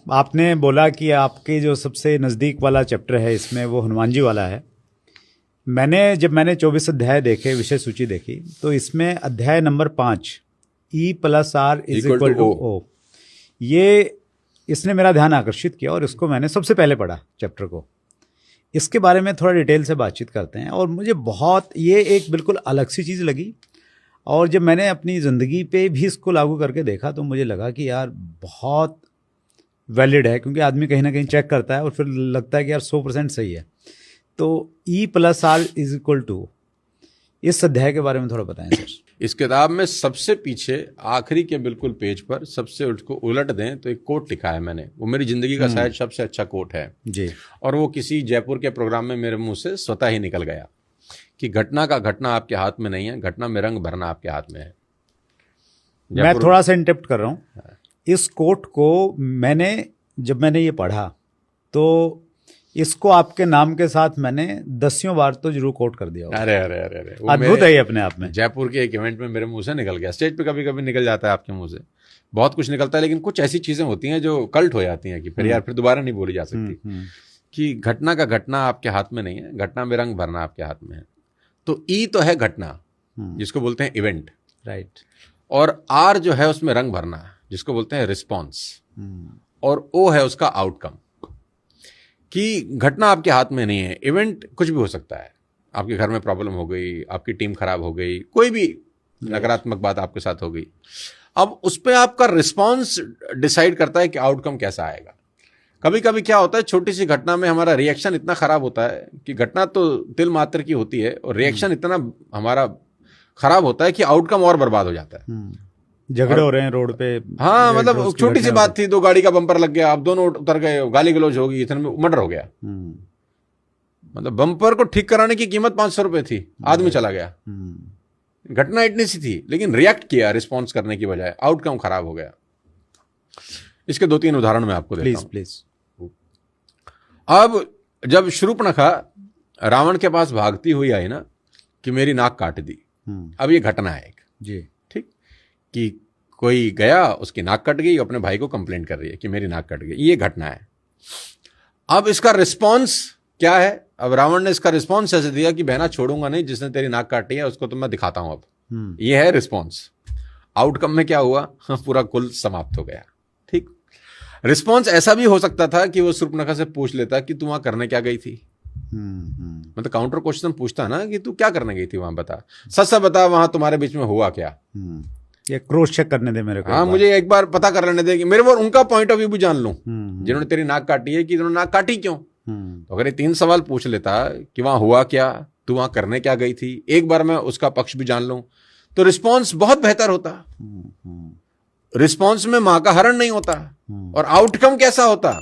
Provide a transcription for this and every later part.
आपने बोला कि आपके जो सबसे नज़दीक वाला चैप्टर है इसमें वो हनुमान जी वाला है। जब मैंने 24 अध्याय देखे, विषय सूची देखी, तो इसमें अध्याय नंबर 5 E+R = O, ये इसने मेरा ध्यान आकर्षित किया और इसको मैंने सबसे पहले पढ़ा चैप्टर को। इसके बारे में थोड़ा डिटेल से बातचीत करते हैं। और मुझे बहुत ये एक बिल्कुल अलग सी चीज़ लगी, और जब मैंने अपनी ज़िंदगी पे भी इसको लागू करके देखा तो मुझे लगा कि यार बहुत वैलिड है, क्योंकि आदमी कहीं ना कहीं चेक करता है और फिर लगता है कि यार 100% सही है। तो E+R = इस अध्याय के बारे में थोड़ा बताएं सर। इस किताब में सबसे पीछे आखिरी के बिल्कुल पेज पर सबसे उसको उलट दें तो एक कोट लिखा है मैंने, वो मेरी जिंदगी का शायद सबसे अच्छा कोट है जी। और वो किसी जयपुर के प्रोग्राम में मेरे मुंह से स्वतः ही निकल गया कि घटना का घटना आपके हाथ में नहीं है, घटना में रंग भरना आपके हाथ में है। मैं थोड़ा सा इंटरप्ट कर रहा हूँ। इस कोट को जब मैंने ये पढ़ा तो इसको आपके नाम के साथ मैंने 10 बार तो जरूर कोट कर दिया। अरे अरे अरे अरे, अद्भुत है ये अपने आप में। जयपुर के एक इवेंट में मेरे मुंह से निकल गया। स्टेज पे कभी कभी निकल जाता है, आपके मुंह से बहुत कुछ निकलता है, लेकिन कुछ ऐसी चीजें होती हैं जो कल्ट हो जाती हैं कि फिर यार फिर दोबारा नहीं बोली जा सकती। कि घटना का घटना आपके हाथ में नहीं है, घटना में रंग भरना आपके हाथ में है। तो ई तो है घटना, जिसको बोलते हैं इवेंट, राइट। और आर जो है उसमें रंग भरना, जिसको बोलते हैं रिस्पॉन्स, और ओ है उसका आउटकम। कि घटना आपके हाथ में नहीं है, इवेंट कुछ भी हो सकता है। आपके घर में प्रॉब्लम हो गई, आपकी टीम खराब हो गई, कोई भी नकारात्मक बात आपके साथ हो गई, अब उस पर आपका रिस्पॉन्स डिसाइड करता है कि आउटकम कैसा आएगा। कभी कभी क्या होता है, छोटी सी घटना में हमारा रिएक्शन इतना खराब होता है कि घटना तो तिल मात्र की होती है और रिएक्शन इतना हमारा खराब होता है कि आउटकम और बर्बाद हो जाता है। झगड़े हो रहे हैं रोड पे, हाँ, मतलब छोटी सी बात थी, 2 गाड़ी का बम्पर लग गया, आप दोनों उतर गए, गाली गलौज होगी, इतने में मर्डर हो गया। मतलब बम्पर को ठीक कराने की कीमत 500 रुपए थी, आदमी चला गया। घटना इतनी सी थी, लेकिन रिएक्ट किया रिस्पॉन्स करने की बजाय, आउटकम खराब हो गया। इसके 2-3 उदाहरण मैं आपको देता हूं। प्लीज। अब जब शूर्पणखा रावण के पास भागती हुई आई ना कि मेरी नाक काट दी, अब ये घटना है एक जी, ठीक, कि कोई गया, उसकी नाक कट गई, अपने भाई को कंप्लेंट कर रही है कि मेरी नाक कट गई, ये घटना है। अब इसका रिस्पॉन्स क्या है? अब रावण ने इसका रिस्पॉन्स ऐसे दिया कि बहना छोड़ूंगा नहीं, जिसने तेरी नाक काटी है उसको तो मैं दिखाता हूं अब। ये है रिस्पॉन्स। आउटकम में क्या हुआ? पूरा कुल समाप्त हो गया। ठीक, रिस्पॉन्स ऐसा भी हो सकता था कि वो शूर्पणखा से पूछ लेता कि तू वहां करने क्या गई थी। मतलब काउंटर क्वेश्चन पूछता ना कि तू क्या करने गई थी वहां, बता, सच सच बता, वहां तुम्हारे बीच में हुआ क्या। ये क्रॉस चेक करने दे मेरे को। हाँ, मुझे एक बार पता कर लेने दे कि मेरे वो उनका पॉइंट ऑफ व्यू भी जान लूं, जिन्होंने तेरी नाक काटी है, कि इन्होंने नाक काटी क्यों। तो अगर ये 3 सवाल पूछ लेता कि वहां हुआ क्या, तू वहां करने क्या गई थी, एक बार मैं उसका पक्ष भी जान लूं, तो रिस्पॉन्स बहुत बेहतर होता। रिस्पॉन्स में मां का हरण नहीं होता, और आउटकम कैसा होता?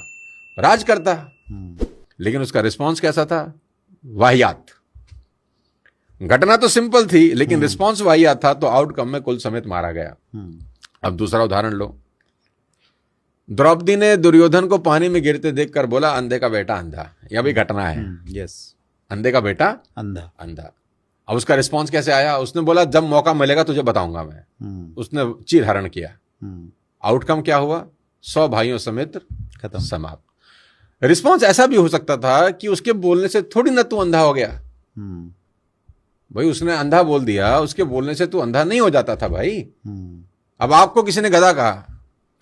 राज करता। लेकिन उसका रिस्पॉन्स कैसा था? वाहियात। घटना तो सिंपल थी, लेकिन रिस्पॉन्स वाहियात था, तो आउटकम में कुल समेत मारा गया। अब दूसरा उदाहरण लो। द्रौपदी ने दुर्योधन को पानी में गिरते देखकर बोला, अंधे का बेटा अंधा। यह भी घटना है। यस, अंधे का बेटा अंधा। अंधा। अब उसका रिस्पॉन्स कैसे आया? उसने बोला, जब मौका मिलेगा तुझे बताऊंगा मैं। उसने चीर हरण किया। आउटकम क्या हुआ? 100 भाइयों समेत खत्म, समाप्त। रिस्पॉन्स ऐसा भी हो सकता था कि उसके बोलने से थोड़ी ना तू अंधा हो गया। भाई, उसने अंधा बोल दिया, उसके बोलने से तू अंधा नहीं हो जाता था भाई। अब आपको किसी ने गधा कहा,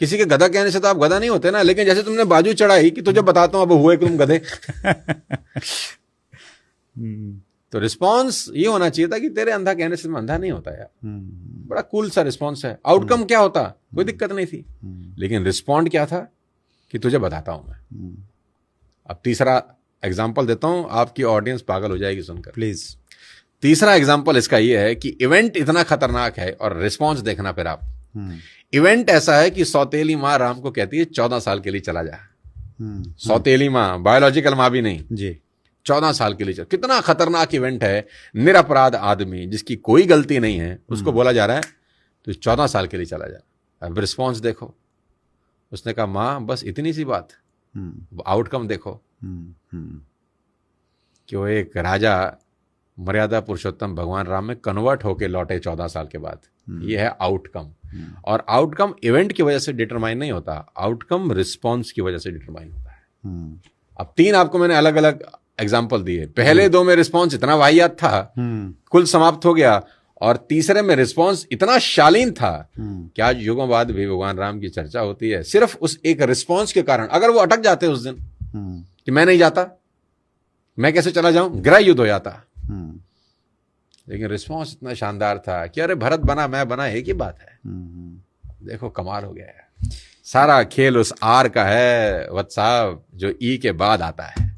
किसी के गधा कहने से तो आप गधा नहीं होते ना, लेकिन जैसे तुमने बाजू चढ़ाई कि तुझे बताता हूं अब हुए कि तुम गधे। तो रिस्पॉन्स ये होना चाहिए था कि तेरे अंधा कहने से मैं अंधा नहीं होता यार। बड़ा कूल सा रिस्पॉन्स है। आउटकम क्या होता? कोई दिक्कत नहीं थी, लेकिन रिस्पॉन्ड क्या था कि तुझे बताता हूं मैं। अब तीसरा एग्जाम्पल देता हूं, आपकी ऑडियंस पागल हो जाएगी सुनकर, प्लीज। तीसरा एग्जाम्पल इसका यह है कि इवेंट इतना खतरनाक है, और रिस्पॉन्स देखना फिर आप। इवेंट ऐसा है कि सौतेली माँ राम को कहती है 14 साल के लिए चला जा। सौतेली माँ, बायोलॉजिकल माँ भी नहीं जी, 14 साल के लिए चला। कितना खतरनाक इवेंट है। निरपराध आदमी जिसकी कोई गलती नहीं है, उसको बोला जा रहा है तो 14 साल के लिए चला जा। अब रिस्पॉन्स देखो। उसने कहा, माँ बस इतनी सी बात। आउटकम देखो कि वो एक राजा मर्यादा पुरुषोत्तम भगवान राम में कन्वर्ट होके लौटे 14 साल के बाद। ये है आउटकम। और आउटकम इवेंट की वजह से डिटरमाइन नहीं होता, आउटकम रिस्पॉन्स की वजह से डिटरमाइन होता है। अब 3 आपको मैंने अलग अलग एग्जाम्पल दिए, पहले 2 में रिस्पॉन्स इतना वाहियात था, कुल समाप्त हो गया, और तीसरे में रिस्पॉन्स इतना शालीन था कि आज युगों बाद भी भगवान राम की चर्चा होती है सिर्फ उस एक रिस्पॉन्स के कारण। अगर वो अटक जाते उस दिन कि मैं नहीं जाता, मैं कैसे चला जाऊं, गृह युद्ध हो जाता। लेकिन रिस्पॉन्स इतना शानदार था कि अरे भरत बना मैं बना एक ही बात है। देखो कमाल हो गया है। सारा खेल उस आर का है वत्स साहब, जो ई के बाद आता है।